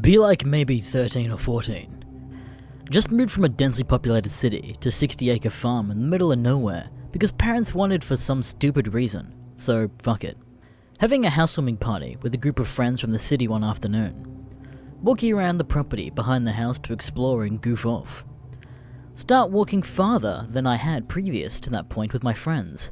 Be like maybe 13 or 14. Just moved from a densely populated city to a 60-acre farm in the middle of nowhere because parents wanted for some stupid reason, so fuck it. Having a housewarming party with a group of friends from the city one afternoon. Walking around the property behind the house to explore and goof off. Start walking farther than I had previous to that point with my friends.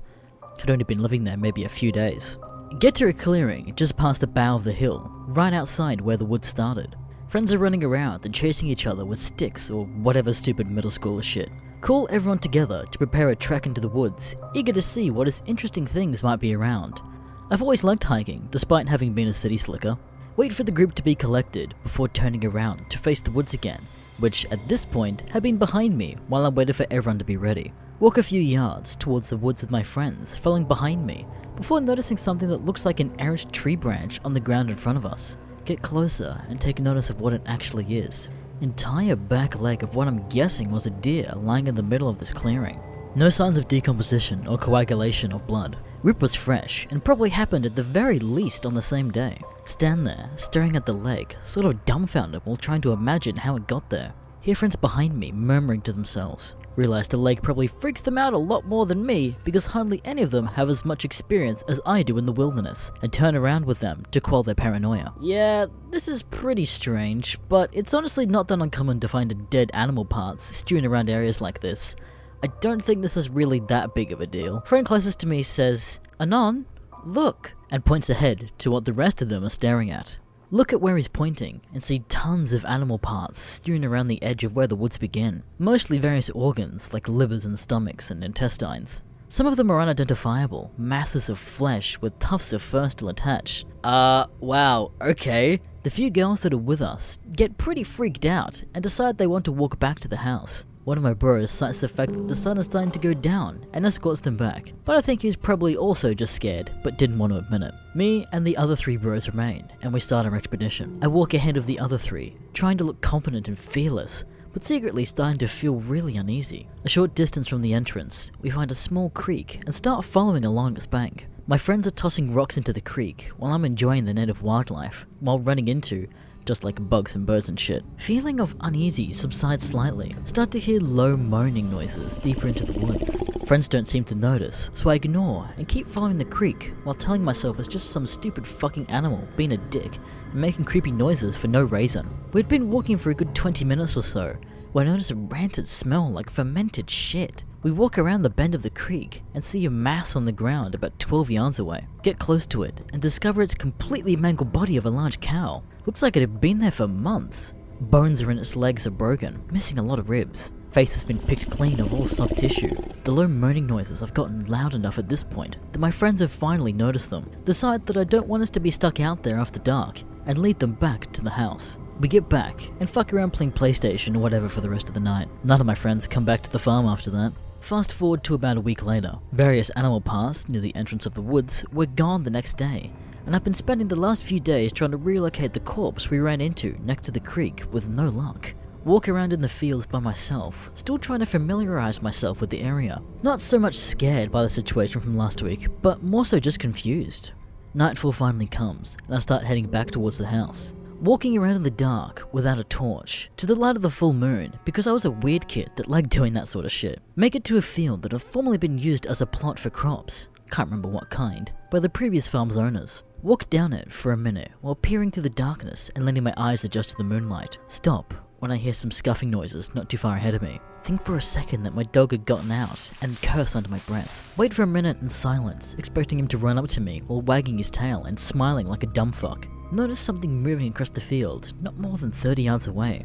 I'd only been living there maybe a few days. Get to a clearing just past the bow of the hill, right outside where the woods started. Friends are running around and chasing each other with sticks or whatever stupid middle schooler shit. Call everyone together to prepare a trek into the woods, eager to see what interesting things might be around. I've always liked hiking, despite having been a city slicker. Wait for the group to be collected before turning around to face the woods again, which at this point had been behind me while I waited for everyone to be ready. Walk a few yards towards the woods with my friends following behind me before noticing something that looks like an errant tree branch on the ground in front of us. Get closer and take notice of what it actually is. Entire back leg of what I'm guessing was a deer lying in the middle of this clearing. No signs of decomposition or coagulation of blood. Rip was fresh and probably happened at the very least on the same day. Stand there, staring at the leg, sort of dumbfounded while trying to imagine how it got there. Hear friends behind me murmuring to themselves. Realize the leg probably freaks them out a lot more than me because hardly any of them have as much experience as I do in the wilderness, and turn around with them to quell their paranoia. Yeah, this is pretty strange, but it's honestly not that uncommon to find dead animal parts strewn around areas like this. I don't think this is really that big of a deal. Friend closest to me says, "Anon, look," and points ahead to what the rest of them are staring at. Look at where he's pointing and see tons of animal parts strewn around the edge of where the woods begin. Mostly various organs like livers and stomachs and intestines. Some of them are unidentifiable, masses of flesh with tufts of fur still attached. Wow, okay. The few girls that are with us get pretty freaked out and decide they want to walk back to the house. One of my bros cites the fact that the sun is starting to go down and escorts them back, but I think he's probably also just scared, but didn't want to admit it. Me and the other three bros remain, and we start our expedition. I walk ahead of the other three, trying to look confident and fearless, but secretly starting to feel really uneasy. A short distance from the entrance, we find a small creek and start following along its bank. My friends are tossing rocks into the creek while I'm enjoying the native wildlife, while running into just like bugs and birds and shit. Feeling of uneasy subsides slightly. Start to hear low moaning noises deeper into the woods. Friends don't seem to notice, so I ignore and keep following the creek while telling myself it's just some stupid fucking animal being a dick and making creepy noises for no reason. We'd been walking for a good 20 minutes or so when I notice a rancid smell like fermented shit. We walk around the bend of the creek and see a mass on the ground about 12 yards away. Get close to it and discover it's completely mangled body of a large cow. Looks like it had been there for months. Bones are in its legs are broken, missing a lot of ribs. Face has been picked clean of all soft tissue. The low moaning noises have gotten loud enough at this point that my friends have finally noticed them. Decide that I don't want us to be stuck out there after dark and lead them back to the house. We get back and fuck around playing PlayStation or whatever for the rest of the night. None of my friends come back to the farm after that. Fast forward to about a week later. Various animal parts near the entrance of the woods were gone the next day, and I've been spending the last few days trying to relocate the corpse we ran into next to the creek with no luck. Walk around in the fields by myself, still trying to familiarize myself with the area. Not so much scared by the situation from last week, but more so just confused. Nightfall finally comes, and I start heading back towards the house. Walking around in the dark without a torch, to the light of the full moon, because I was a weird kid that liked doing that sort of shit. Make it to a field that had formerly been used as a plot for crops, can't remember what kind, by the previous farm's owners. Walk down it for a minute while peering through the darkness and letting my eyes adjust to the moonlight. Stop when I hear some scuffing noises not too far ahead of me. Think for a second that my dog had gotten out and curse under my breath. Wait for a minute in silence, expecting him to run up to me while wagging his tail and smiling like a dumb fuck. Notice something moving across the field, not more than 30 yards away.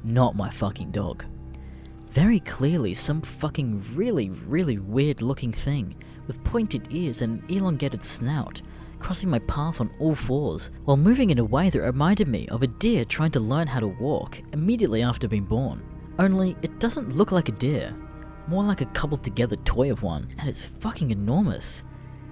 Not my fucking dog. Very clearly some fucking really weird looking thing with pointed ears and an elongated snout, crossing my path on all fours, while moving in a way that reminded me of a deer trying to learn how to walk immediately after being born. Only it doesn't look like a deer, more like a cobbled together toy of one, and it's fucking enormous.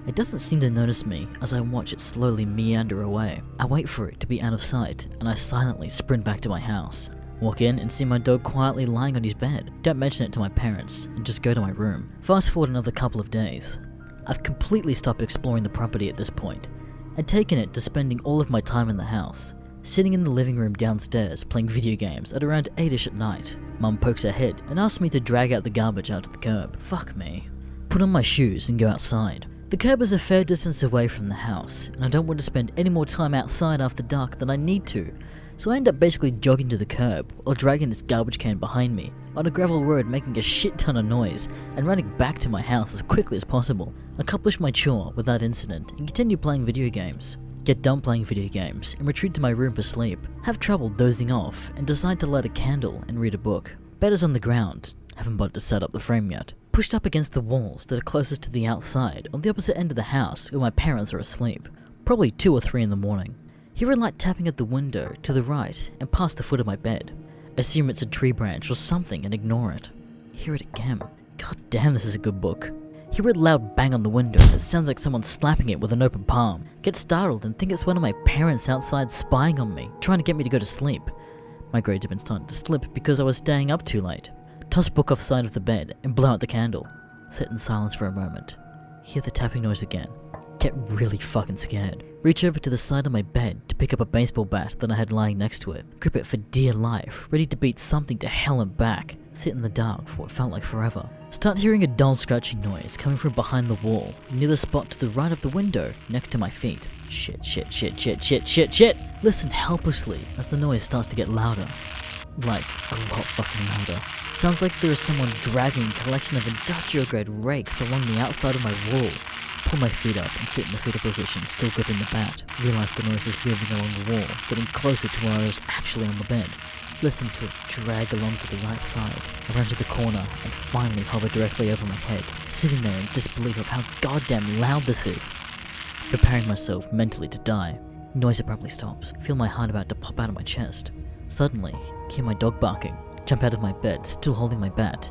It doesn't seem to notice me as I watch it slowly meander away. I wait for it to be out of sight, and I silently sprint back to my house. Walk in and see my dog quietly lying on his bed. Don't mention it to my parents, and just go to my room. Fast forward another couple of days. I've completely stopped exploring the property at this point, and taken it to spending all of my time in the house. Sitting in the living room downstairs playing video games at around 8ish at night, Mum pokes her head and asks me to drag out the garbage out to the curb. Fuck me. Put on my shoes and go outside. The curb is a fair distance away from the house, and I don't want to spend any more time outside after dark than I need to, so I end up basically jogging to the curb while dragging this garbage can behind me on a gravel road, making a shit ton of noise and running back to my house as quickly as possible. Accomplish my chore without incident and continue playing video games. Get done playing video games and retreat to my room for sleep. Have trouble dozing off and decide to light a candle and read a book. Bed is on the ground. Haven't bothered to set up the frame yet. Pushed up against the walls that are closest to the outside on the opposite end of the house where my parents are asleep. Probably 2 or 3 in the morning. Hear a light tapping at the window to the right and past the foot of my bed. Assume it's a tree branch or something and ignore it. Hear it again. God damn, this is a good book. Hear a loud bang on the window that sounds like someone slapping it with an open palm. Get startled and think it's one of my parents outside spying on me, trying to get me to go to sleep. My grades have been starting to slip because I was staying up too late. Toss book off side of the bed and blow out the candle. Sit in silence for a moment. Hear the tapping noise again. Get really fucking scared. Reach over to the side of my bed to pick up a baseball bat that I had lying next to it. Grip it for dear life, ready to beat something to hell and back. Sit in the dark for what felt like forever. Start hearing a dull scratching noise coming from behind the wall, near the spot to the right of the window, next to my feet. Shit. Listen helplessly as the noise starts to get louder. Like, a lot fucking louder. Sounds like there is someone dragging a collection of industrial grade rakes along the outside of my wall. Pull my feet up and sit in the fetal position, still gripping the bat. Realize the noise is moving along the wall, getting closer to where I was actually on the bed. Listen to it drag along to the right side, around to the corner, and finally hover directly over my head, sitting there in disbelief of how goddamn loud this is. Preparing myself mentally to die. Noise abruptly stops. Feel my heart about to pop out of my chest. Suddenly, hear my dog barking. Jump out of my bed, still holding my bat.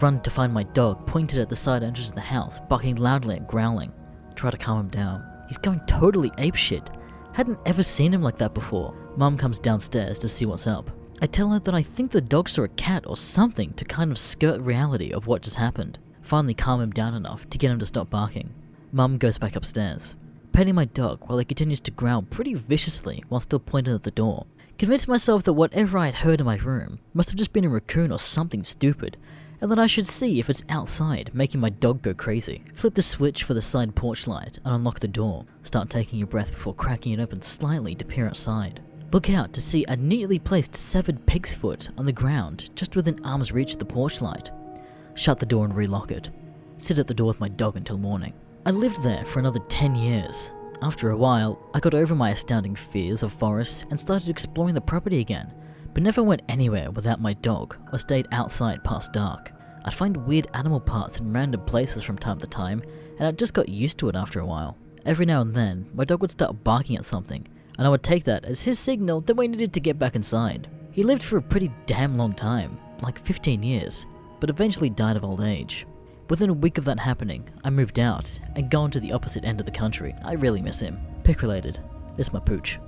Run to find my dog pointed at the side entrance of the house, barking loudly and growling. Try to calm him down. He's going totally apeshit. Hadn't ever seen him like that before. Mum comes downstairs to see what's up. I tell her that I think the dog saw a cat or something to kind of skirt reality of what just happened. Finally calm him down enough to get him to stop barking. Mum goes back upstairs, petting my dog while he continues to growl pretty viciously while still pointing at the door. Convinced myself that whatever I had heard in my room must have just been a raccoon or something stupid, and that I should see if it's outside, making my dog go crazy. Flip the switch for the side porch light and unlock the door. Start taking a breath before cracking it open slightly to peer outside. Look out to see a neatly placed severed pig's foot on the ground just within arm's reach of the porch light. Shut the door and relock it. Sit at the door with my dog until morning. I lived there for another 10 years. After a while, I got over my astounding fears of forests and started exploring the property again, but never went anywhere without my dog or stayed outside past dark. I'd find weird animal parts in random places from time to time, and I just got used to it after a while. Every now and then, my dog would start barking at something, and I would take that as his signal that we needed to get back inside. He lived for a pretty damn long time, like 15 years, but eventually died of old age. Within a week of that happening, I moved out and gone to the opposite end of the country. I really miss him. Pick related. This is my pooch.